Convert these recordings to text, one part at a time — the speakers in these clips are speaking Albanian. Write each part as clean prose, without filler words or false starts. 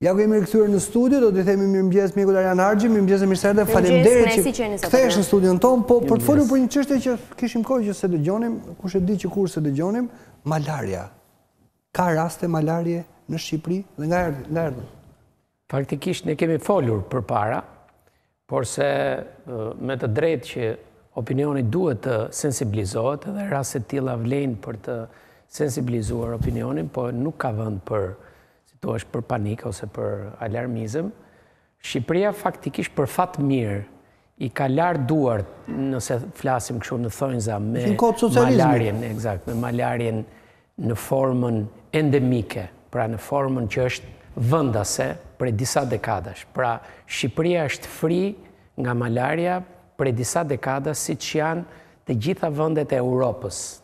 Ja ku jemi rikthyer në studio, do t'i themi mirëmëngjes miku Arian Harxhi, mirëmëngjes e mirëserde, faleminderit që kthehesh në studion tonë, po për të folur për një çështje që kishim kohë që se dëgjonim, kush e di që kur se dëgjonim, malaria. Ka raste malarie në Shqipëri dhe nga erdhën? Faktikisht ne kemi folur përpara, por se me të drejtë që opinioni duhet të sensibilizohet dhe raste të tilla vlen për të sensibilizuar opinionin, po nuk ka vend për është për panik ose për alarmizëm. Shqipëria faktikisht për fat mirë i ka larë duart, nëse flasim kështu në thonjza, me malarjen, me malarjen në formën endemike, pra në formën që është vendase prej disa dekadash. Pra Shqipëria është fri nga malaria prej disa dekadash, siç janë të gjitha vendet e Europës,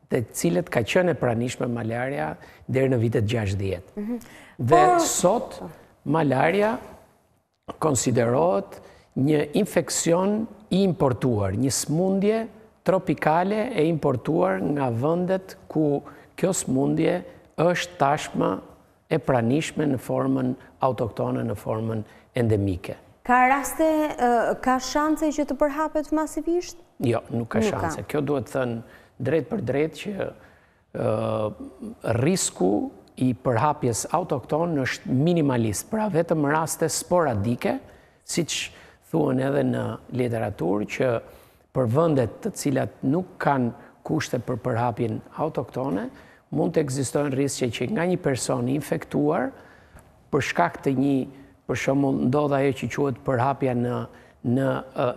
të cilët ka qenë e pranishme malaria deri në vitet 60. Dhe sot malaria konsiderohet një infekcion i importuar, një smundje tropikale e importuar nga vendet ku kjo smundje është tashmë e pranishme në formën autoktone, në formën endemike. Ka raste, ka shanse që të përhapet masivisht? Jo, nuk ka shanse. Kjo duhet thënë drejt për drejt që risku i përhapjes autokton është minimalist, pra vetëm raste sporadike, siç thuhen edhe në literaturë, që për vendet të cilat nuk kanë kushte për përhapjen autoktone, mund të ekzistojnë riske që nga një person infektuar, për shkak të një, për shembull, ndodh ajo që quhet përhapja në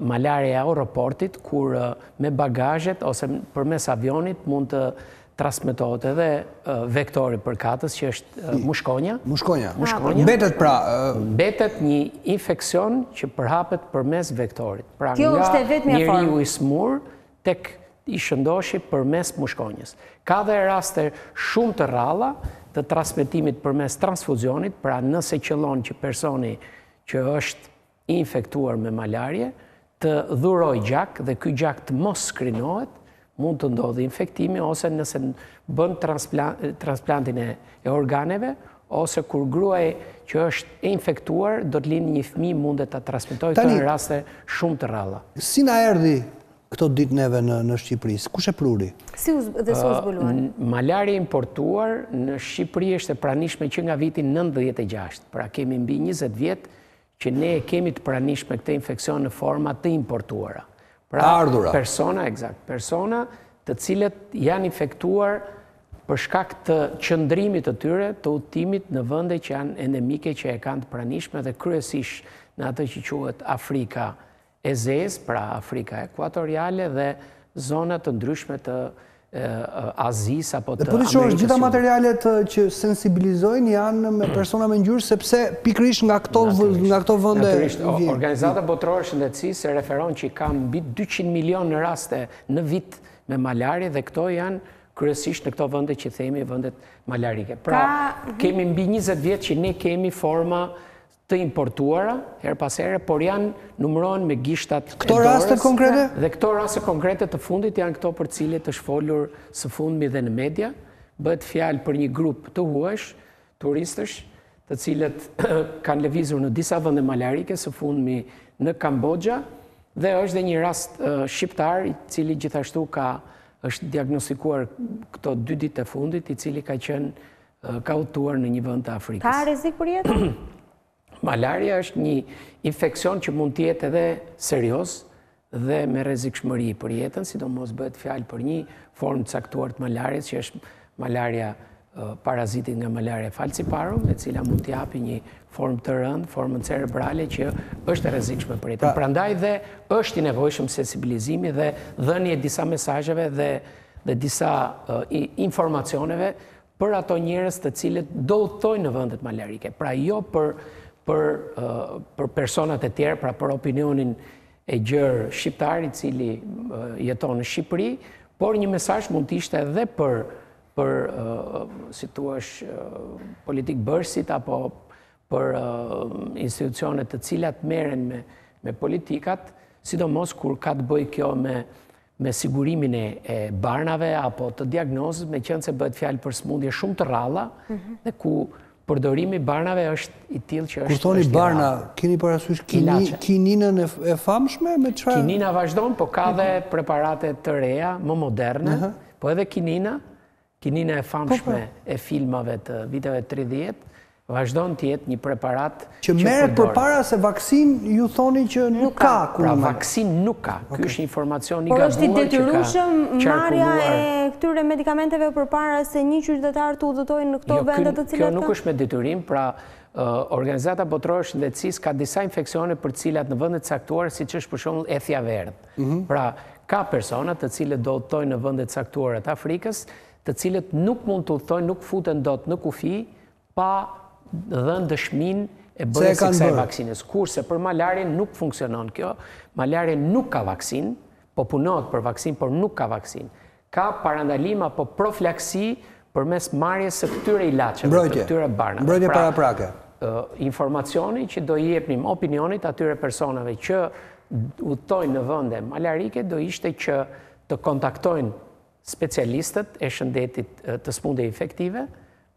malaria e aeroportit, kur me bagazhet ose përmes avionit mund të transmetohet edhe vektori përkatës, që është mushkonja. Mushkonja. Mbetet pra... Mbetet një infekcion që përhapet përmes vektorit. Pra nga njeriu i smur tek i shëndoshi përmes mushkonjës. Ka dhe raste shumë të rralla të transmetimit përmes transfuzionit, pra nëse qëllon që personi që është infektuar me malarie të dhuroj gjak dhe ky gjak të mos skrinohet, mund të ndodhë infektimi, ose nëse bën transplantin e organeve, ose kur gruaj që është e infektuar do të lindë një fëmijë mundet ta transmetojë, këto në raste shumë të rralla. Si na erdhi këto ditë neve në Shqipëri? Kush e pruri? Si u zbuluan? Malaria importuar në Shqipëri është e pranishme që nga viti 96, pra kemi mbi 20 vjet që ne kemi të pranishme këtë infekcion në forma të importuara. Pra persona të cilët janë infektuar për shkak të qëndrimit të tyre, të udhëtimit në vende që janë endemike, që e kanë të pranishme, dhe kryesisht në atë që quhet Afrika e Zezë, pra Afrika ekuatoriale, dhe zonat të ndryshme të Azis apo të Amerikës. Dhe gjitha materialet që sensibilizojnë janë me persona me ngjyrë, sepse pikërisht nga këto vende vjen. Organizata Botërore e Shëndetësisë referon që ka mbi 200 milion raste në vit me malarie, dhe këto janë kryesisht në këto vende që themi vendet malarike. Pra kemi mbi 20 vjet që ne kemi forma të importuara, her pas here, por janë numërohen me gishtat e dorës. Këto rastet konkrete? Dhe këto raste konkrete të fundit janë këto për cilët është folur së fundmi dhe në media. Bëhet fjalë për një grup të huash, turistësh, të cilët kanë lëvizur në disa vende malarike, së fundmi në Kambodgja, dhe është dhe një rast shqiptar, i cili gjithashtu është diagnostikuar këto 2 ditë e fundit, i cili ka udhëtuar në një vend të Afrikës. Ka rrezik për jetën? Malaria është një infekcion që mund të jetë edhe serioz dhe me rrezikshmëri për jetën, sidomos bëhet fjalë për një formë të caktuar të malarias, që është malaria parazitit nga malaria falciparum, e cila mund të japi një formë të rëndë, formën cerebrale, që është e rrezikshme për jetën. Prandaj dhe është i nevojshëm sensibilizimi dhe dhënie disa mesazheve dhe disa informacioneve për ato njerëz të cilët do udhtojnë në vendet malarike. Pra jo për personat e tjerë, pra për opinionin e gjerë shqiptar i cili jeton në Shqipëri, por një mesazh mund të ishte edhe për si thuash politik bërësit apo për institucionet të cilat merren me politikat, sidomos kur ka të bëjë kjo me sigurimin e barnave apo të diagnozës, me qenë se bëhet fjalë për smundje shumë të rralla dhe ku përdorimi barnave është i tillë që është. Kur thoni barna, keni parasysh kininën e famshme me çfarë? Kinina vazhdon, po ka dhe preparate të reja, më moderne, po edhe kinina e famshme e filmave të viteve 30, vazhdon të jetë një preparat që merret përpara se vaksin ju thoni që nuk ka. Pra vaksin nuk ka. Ky është informacion i gabuar. Por është i detyrueshëm marrja e këtyre medikamenteve përpara se një qytetar të udhëtojë në këto vende të cilat kjo nuk është me detyrim, pra Organizata Botërore e Shëndetësisë ka disa infeksione për të cilat në vende të caktuara, siç është për shembull ethja verdh. Pra ka persona të cilët do udhëtojnë në vende të caktuara të Afrikës, të cilët nuk mund të udhëtojnë, nuk futen dot në kufi pa dhënë dëshminë e bërjes së kësaj vaksinës. Kurse për malarjen nuk funksionon kjo. Malarja nuk ka vaksinë, po punohet për vaksinë, por nuk ka vaksinë. Ka parandalim apo profilaksi përmes marrjes së këtyre ilaçeve, të këtyre barnave. Mbrojtje paraprake. Informacioni që do i jepnim opinionit atyre personave që udhtojnë në vende malarike do ishte që të kontaktojnë specialistët e shëndetit të smundjeve infektive,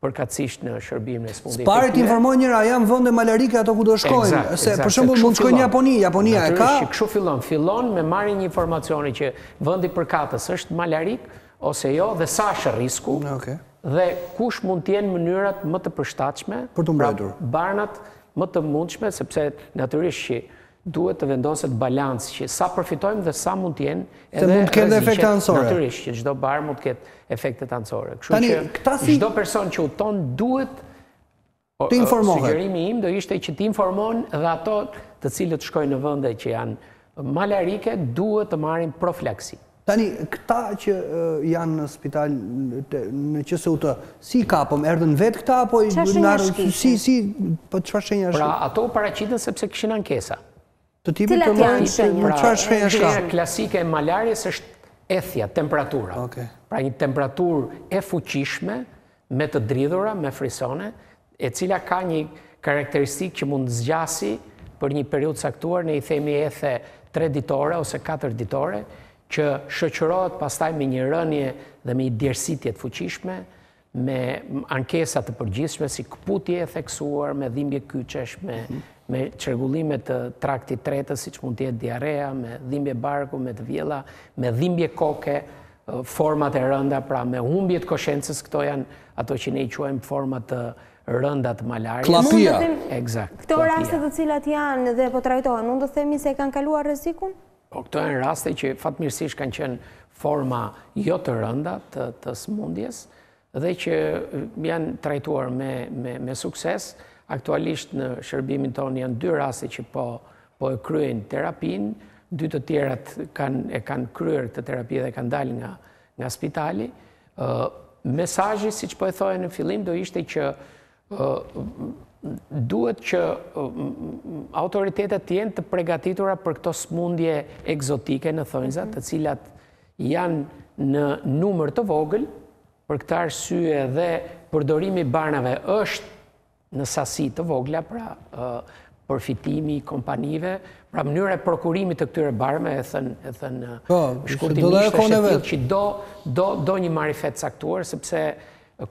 përkatësisht në shërbimin e smundjeve infektive. Sparet informojnë njëra, janë vende malarike ato ku do shkojnë. Se për shembull mund të shkojnë në Japoni, Japonia e ka. Kështu fillon me marrjen një informacioni që vendi përkatës është malarik ose jo dhe sa është risku. Dhe kush mund të jenë mënyrat më të përshtatshme për të mbrojtur barnat më të mundshme, sepse natyrisht që duhet të vendoset balancë që sa përfitojmë dhe sa mund të jenë edhe mund të ketë efekte anësore. Natyrisht që çdo bar mund të ketë efekte anësore. Kështu që çdo person që udhton duhet të informohet. Sugjerimi im do ishte që të informon dhe ato të cilët shkojnë në vende që janë malarike duhet të marrin profilaksi. Tani, këta që janë në spital në QSUT, si kapëm, erdhën vetë këta, apo çfarë shenja është? Pra, ato paraqiten sepse kishin ankesa. Të tipit të çfarë shenja është? Shenja klasike e malarjes është ethja, temperatura. Pra, një temperaturë e fuqishme, me të dridhura, me frisone, e cila ka një karakteristikë që mund zgjasi për një periudhë caktuar, ne i themi ethe 3 ditore ose 4 ditore, që shoqërohet pastaj me një rënje dhe me një djersitje të fuqishme, me ankesa të përgjithshme si këputje e theksuar, me dhimbje kyçesh, me çrregullime të traktit tretës, siç mund të jetë diarea, me dhimbje barku, me të vjella, me dhimbje koke, format e rënda, pra me humbje të koshencës, këto janë ato që ne i quajmë format të rënda të malarjes. Klapia. Eksakt. Këto raste të cilat janë dhe po trajtohen, mund të themi se kanë kaluar rrezikun? Këto janë raste që fatmirësisht kanë qenë forma jo të rënda të smundjes dhe që janë trajtuar me sukses. Aktualisht në shërbimin tonë janë 2 raste që po e kryejnë terapinë, 2 të tjerat e kanë kryer të terapi dhe kanë dalë nga spitali. Mesazhi, siç po e thoja në fillim, do ishte që duhet që autoritetet jenë të përgatitura për këto smundje egzotike në thonjza, të cilat janë në numër të vogël, për këtë arsye dhe përdorimi barnave është në sasi të vogla, pra përfitimi i kompanive, pra mënyra e prokurimit të këtyre barme, e thënë shkurtimisht është që do një marifet caktuar, sepse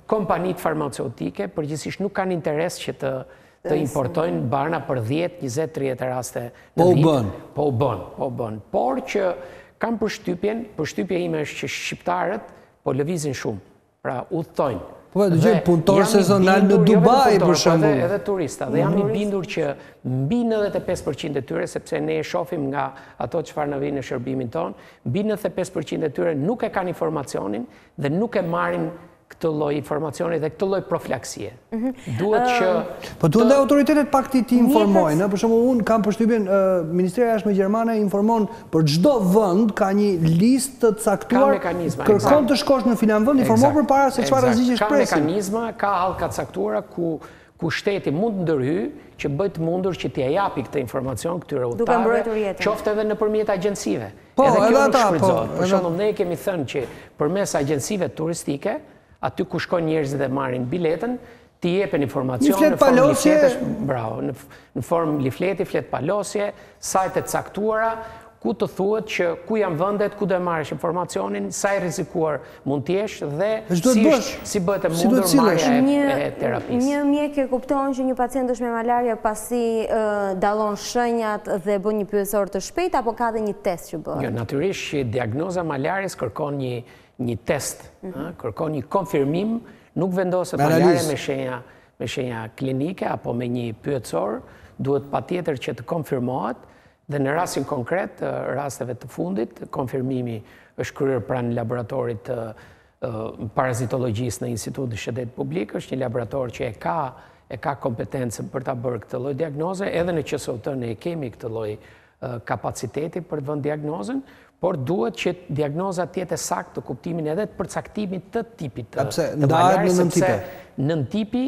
kompanitë farmaceutike përgjithsisht nuk kanë interes që të importojnë barna për 10, 20, 30 raste në vit. Po u bën. Por që kanë përshtypja ime është që shqiptarët po lëvizin shumë, pra udhtojnë. Po dhe gjë punëtor sezonal në Dubai për shembull. Edhe turista. Dhe jam i bindur që mbi 95% e tyre, sepse ne e shohim nga ato çfarë na vjen në shërbimin ton, mbi 95% e tyre nuk e kanë informacionin dhe nuk e marrin këtë lloj informacioni dhe këtë lloj profilaksie. Duhet që po duhet dhe autoritetet pak të informojnë, për shembull unë kam përshtypjen Ministria e Jashtme Gjermane informon për çdo vend ka një listë të caktuar, kërkon të shkosh në filan vend, informo përpara se çfarë rrezikësh presin. Ka mekanizma, ka hallka të caktuara ku shteti mund të ndërhyjë që bëj të mundur që t'ia japi këtë informacion këtyre udhëtarëve, qoftë edhe nëpërmjet agjencive. Edhe kjo nuk shfrytëzohet. Për shembull, ne kemi thënë që përmes agjencive turistike aty ku shkojnë njerëzit dhe marrin biletën, t'i jepen informacion në formë lifletesh, bravo, në formë lifleti, flet palosje, sajtet caktuara, ku të thuhet që ku janë vendet, ku do e marrësh informacionin, sa i rrezikuar mund të jesh dhe si bëhet e mundur marrja e terapisë. Një mjek e kupton që një pacient është me malaria pasi dallon shenjat dhe bën një pyetësor të shpejtë apo ka dhe një test që bëhet? Jo, natyrisht që diagnoza malaris kërkon një test, kërkon një konfirmim, nuk vendoset malaria me shenja klinike apo me një pyetësor, duhet patjetër që të konfirmohet. Dhe në rastin konkret, rasteve të fundit, konfirmimi është kryer pranë laboratorit të parazitologjisë në Institutin Shëndet Publik, është një laborator që e ka kompetencën për ta bërë këtë lloj diagnoze, edhe në QSOT ne kemi këtë lloj kapaciteti për të vënë diagnozën, por duhet që diagnoza të jetë saktë të kuptimin edhe të përcaktimit të tipit të malaris, sepse nën tipi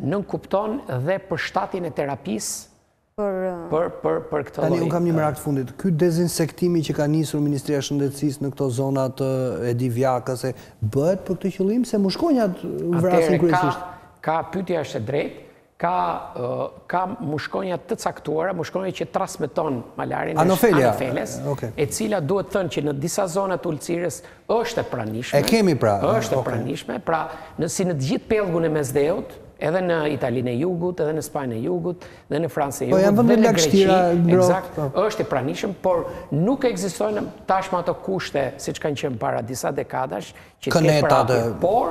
nën kupton dhe përshtatjen e terapisë për këtë lloj. Tani unë kam një merak të fundit. Ky dezinsektimi që ka nisur Ministria e Shëndetësisë në këto zonat e divjakës, bëhet për këtë qëllim se mushkonjat vrasin kryesisht? Ka pyetja është e drejtë. Ka mushkonja të caktuara, mushkonja që transmeton malarin Anofeles, e cila duhet thënë që në disa zonat ulëcirës është e pranishme. E kemi pra. Është e pranishme, pra si në të gjithë pellgun e Mesdheut, edhe në Italinë e Jugut, edhe në Spanjën e Jugut, dhe në Francën e Jugut, dhe në Greqi, është e pranishëm, por nuk ekzistojnë tashmë ato kushte, siç kanë qenë para disa dekadash, që të ketë prapë, por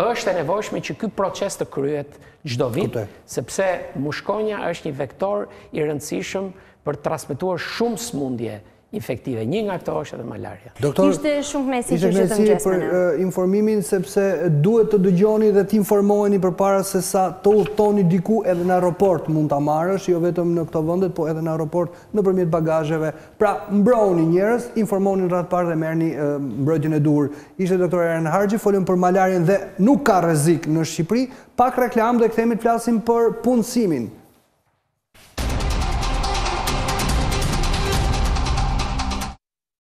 është e nevojshme që ky proces të kryhet çdo vit, sepse mushkonja është një vektor i rëndësishëm për të transmetuar shumë smundje infektive. Një nga këto është edhe malaria. Doktor, ishte shumë kënaqësi që të mëngjes për informimin, sepse duhet të dëgjoni dhe të informoheni përpara se sa të udhtoni diku edhe në aeroport mund ta marrësh, jo vetëm në këto vendet, po edhe në aeroport nëpërmjet bagazheve. Pra, mbrojeni njerëz, informoni në radhë parë dhe merrni mbrojtjen e duhur. Ishte doktor Eren Harxhi, folëm për malarien dhe nuk ka rrezik në Shqipëri. Pak reklam dhe kthehemi të flasim për punësimin.